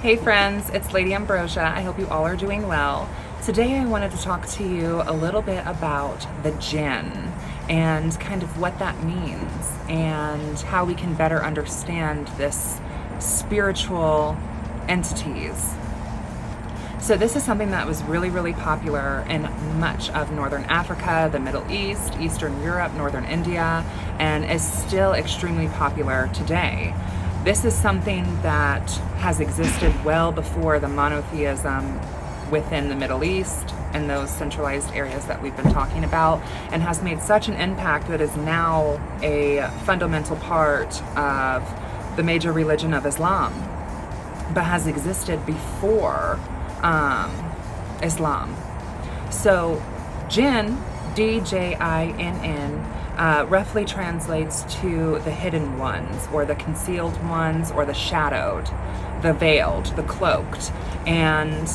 Hey friends, it's Lady Ambrosia. I hope you all are doing well. Today I wanted to talk to you a little bit about the Jinn and kind of what that means and how we can better understand this spiritual entities. So this is something that was really popular in much of Northern Africa, the Middle East, Eastern Europe, Northern India, and is still extremely popular today. This is something that has existed well before the monotheism within the Middle East and those centralized areas that we've been talking about, and has made such an impact that is now a fundamental part of the major religion of Islam, but has existed before Islam. So Jinn, D-J-I-N-N, roughly translates to the hidden ones, or the concealed ones, or the shadowed, the veiled, the cloaked. And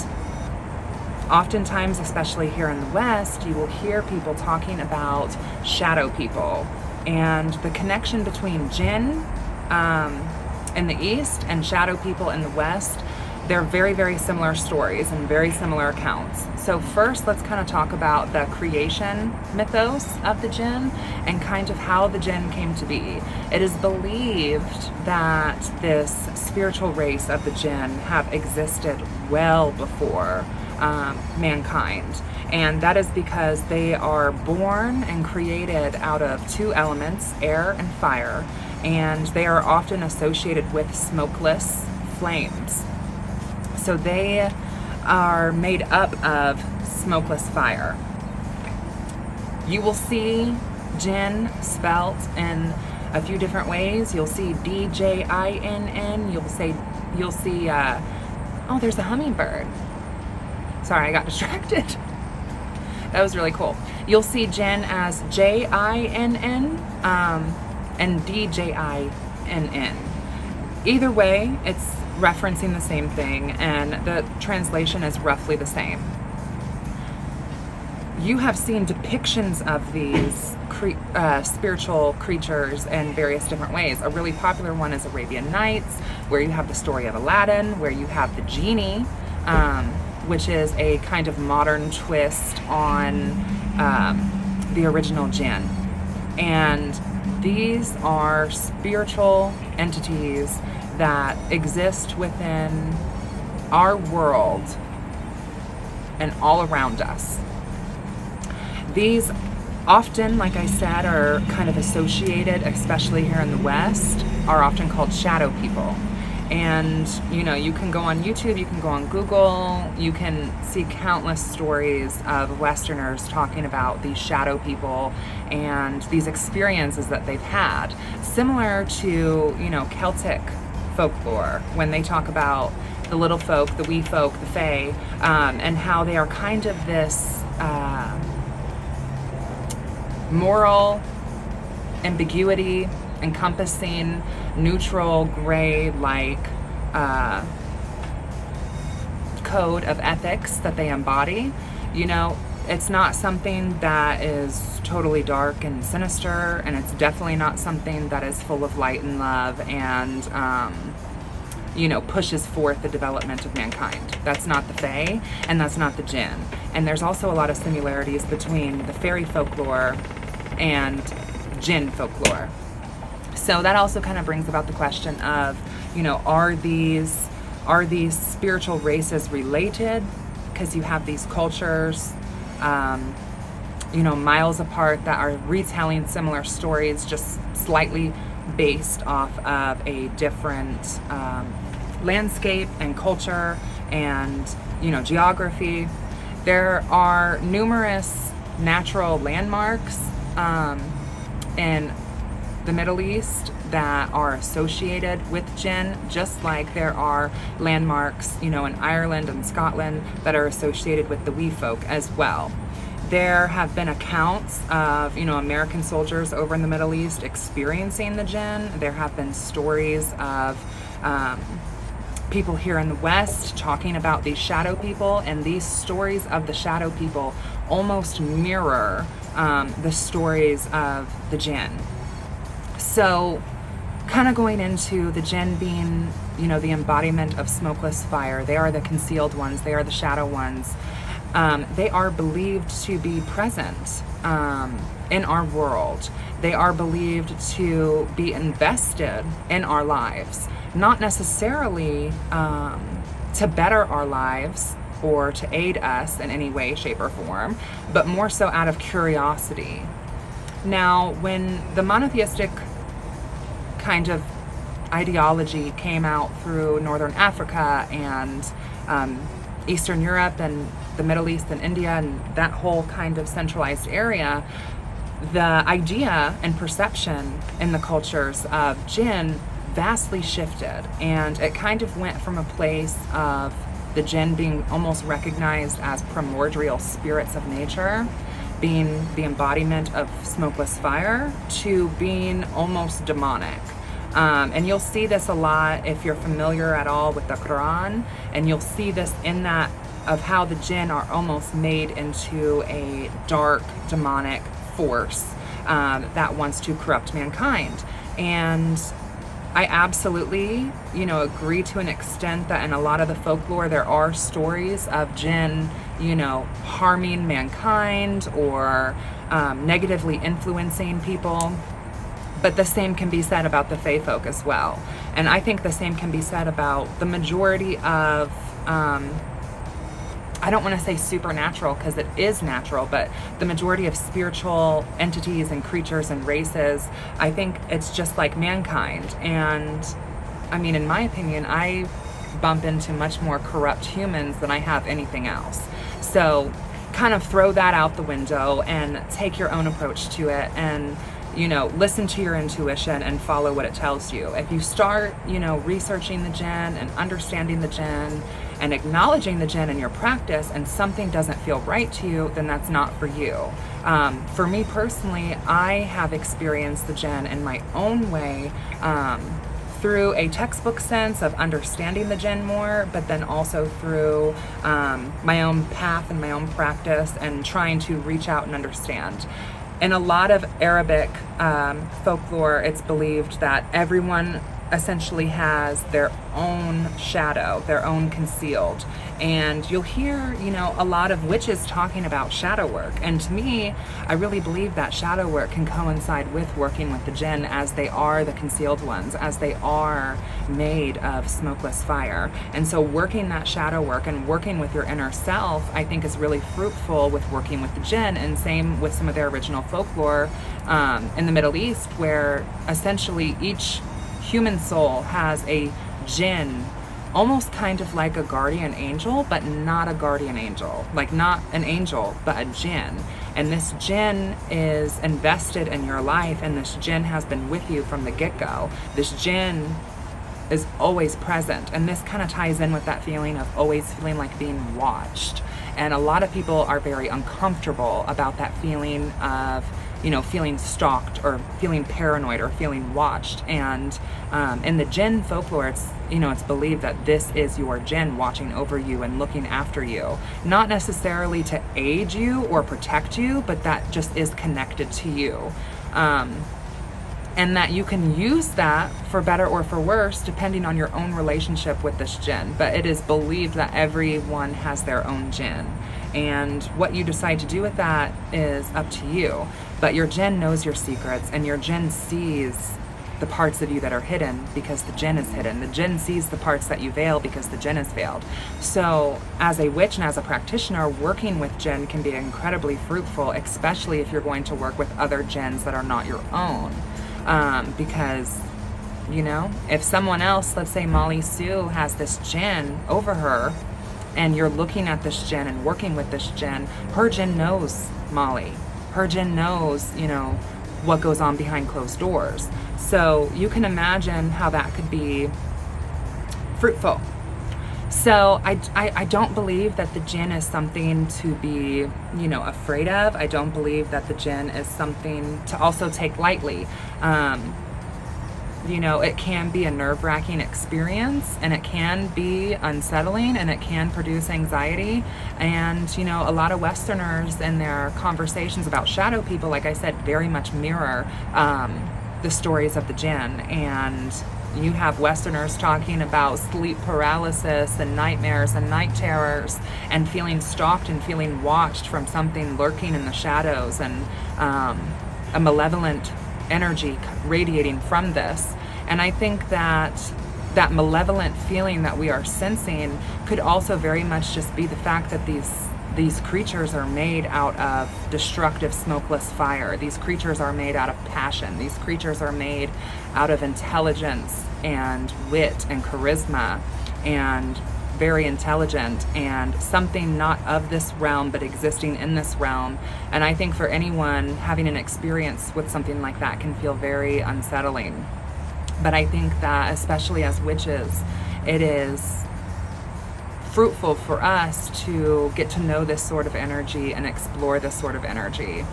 oftentimes, especially here in the West, you will hear people talking about shadow people. And the connection between Jinn in the East and shadow people in the West, they're very similar stories and very similar accounts. So first, let's kind of talk about the creation mythos of the Jinn and kind of how the Jinn came to be. It is believed that this spiritual race of the Jinn have existed well before mankind. And that is because they are born and created out of two elements, air and fire, and they are often associated with smokeless flames. So they are made up of smokeless fire. You will see Jinn spelt in a few different ways. You'll see D-J-I-N-N. You'll see, oh, there's a hummingbird. Sorry, I got distracted. That was really cool. You'll see Jinn as J-I-N-N and D-J-I-N-N. Either way, it's referencing the same thing, and the translation is roughly the same. You have seen depictions of these spiritual creatures in various different ways. A really popular one is Arabian Nights, where you have the story of Aladdin, where you have the genie, which is a kind of modern twist on the original Jinn. And these are spiritual entities that exist within our world and all around us. These often, like I said, are kind of associated, especially here in the West, are often called shadow people. And you can go on YouTube, you can go on Google, you can see countless stories of Westerners talking about these shadow people and these experiences that they've had, similar to Celtic folklore, when they talk about the little folk, the wee folk, the fae, and how they are kind of this moral ambiguity encompassing neutral gray like code of ethics that they embody. It's not something that is totally dark and sinister, and it's definitely not something that is full of light and love and pushes forth the development of mankind. That's not the fae, and that's not the Jinn. And there's also a lot of similarities between the fairy folklore and Jinn folklore. So that also kind of brings about the question of, are these spiritual races related? Because you have these cultures, miles apart, that are retelling similar stories, just slightly based off of a different landscape and culture and, geography. There are numerous natural landmarks in the Middle East that are associated with Jinn, just like there are landmarks, in Ireland and Scotland that are associated with the wee folk as well. There have been accounts of, American soldiers over in the Middle East experiencing the Jinn. There have been stories of people here in the West talking about these shadow people, and these stories of the shadow people almost mirror the stories of the Jinn. So kind of going into the Jinn being the embodiment of smokeless fire. They are the concealed ones. They are the shadow ones. They are believed to be present in our world. They are believed to be invested in our lives, not necessarily to better our lives or to aid us in any way, shape, or form, but more so out of curiosity. Now, when the monotheistic kind of ideology came out through Northern Africa and Eastern Europe and the Middle East and India and that whole kind of centralized area, the idea and perception in the cultures of jinn vastly shifted, and it kind of went from a place of the jinn being almost recognized as primordial spirits of nature, being the embodiment of smokeless fire, to being almost demonic. And you'll see this a lot if you're familiar at all with the Quran, and you'll see this in that of how the jinn are almost made into a dark, demonic force that wants to corrupt mankind. And I absolutely, agree to an extent that in a lot of the folklore there are stories of jinn, harming mankind or negatively influencing people. But the same can be said about the Fae folk as well. And I think the same can be said about the majority of, I don't want to say supernatural because it is natural, but the majority of spiritual entities and creatures and races, I think it's just like mankind. And I mean, in my opinion, I bump into much more corrupt humans than I have anything else. So kind of throw that out the window and take your own approach to it, and listen to your intuition and follow what it tells you. If you start, researching the jinn and understanding the jinn and acknowledging the jinn in your practice, and something doesn't feel right to you, then that's not for you. For me personally, I have experienced the jinn in my own way, through a textbook sense of understanding the jinn more, but then also through my own path and my own practice and trying to reach out and understand. In a lot of Arabic folklore, it's believed that everyone essentially has their own shadow, their own concealed. And you'll hear, a lot of witches talking about shadow work. And to me, I really believe that shadow work can coincide with working with the jinn, as they are the concealed ones, as they are made of smokeless fire. And so working that shadow work and working with your inner self, I think, is really fruitful with working with the jinn. And same with some of their original folklore in the Middle East, where essentially each human soul has a jinn, almost kind of like a guardian angel, but not a guardian angel, like not an angel, but a jinn. And this jinn is invested in your life, and this jinn has been with you from the get-go. This jinn is always present, and this kind of ties in with that feeling of always feeling like being watched. And a lot of people are very uncomfortable about that feeling of feeling stalked or feeling paranoid or feeling watched. And in the jinn folklore, it's believed that this is your jinn watching over you and looking after you, not necessarily to aid you or protect you, but that just is connected to you. And that you can use that for better or for worse, depending on your own relationship with this jinn. But it is believed that everyone has their own jinn. And what you decide to do with that is up to you. But your jinn knows your secrets, and your jinn sees the parts of you that are hidden because the jinn is hidden. The jinn sees the parts that you veil because the jinn is veiled. So as a witch and as a practitioner, working with jinn can be incredibly fruitful, especially if you're going to work with other jinns that are not your own. Because, if someone else, let's say Molly Sue, has this jinn over her, and you're looking at this jinn and working with this jinn, her jinn knows Molly. Her jinn knows, what goes on behind closed doors. So you can imagine how that could be fruitful. So I don't believe that the jinn is something to be, afraid of. I don't believe that the jinn is something to also take lightly. It can be a nerve-wracking experience, and it can be unsettling, and it can produce anxiety. And, a lot of Westerners in their conversations about shadow people, like I said, very much mirror the stories of the jinn. And, You have Westerners talking about sleep paralysis and nightmares and night terrors and feeling stalked and feeling watched from something lurking in the shadows, and a malevolent energy radiating from this. And I think that that malevolent feeling that we are sensing could also very much just be the fact that these creatures are made out of destructive smokeless fire. These creatures are made out of passion. These creatures are made out of intelligence and wit and charisma, and very intelligent, and something not of this realm but existing in this realm. And I think for anyone having an experience with something like that can feel very unsettling. But I think that especially as witches, it is fruitful for us to get to know this sort of energy and explore this sort of energy.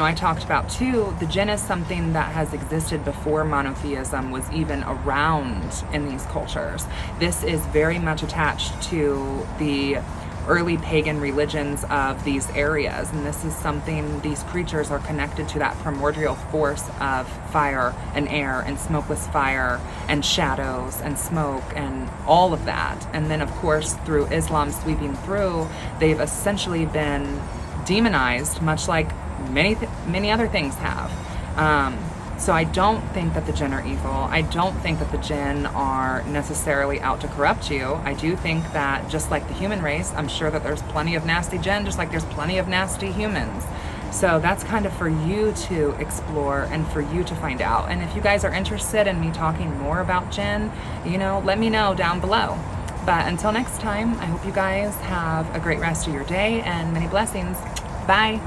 I talked about too, the Jinn is something that has existed before monotheism was even around in these cultures. This is very much attached to the early pagan religions of these areas, and this is something, these creatures are connected to that primordial force of fire and air and smokeless fire and shadows and smoke and all of that. And then of course through Islam sweeping through, they've essentially been demonized, much like many other things have. So I don't think that the Jinn are evil. I don't think that the Jinn are necessarily out to corrupt you. I do think that just like the human race, I'm sure that there's plenty of nasty Jinn, just like there's plenty of nasty humans. So that's kind of for you to explore and for you to find out. And if you guys are interested in me talking more about Jinn, let me know down below. But until next time, I hope you guys have a great rest of your day and many blessings. Bye.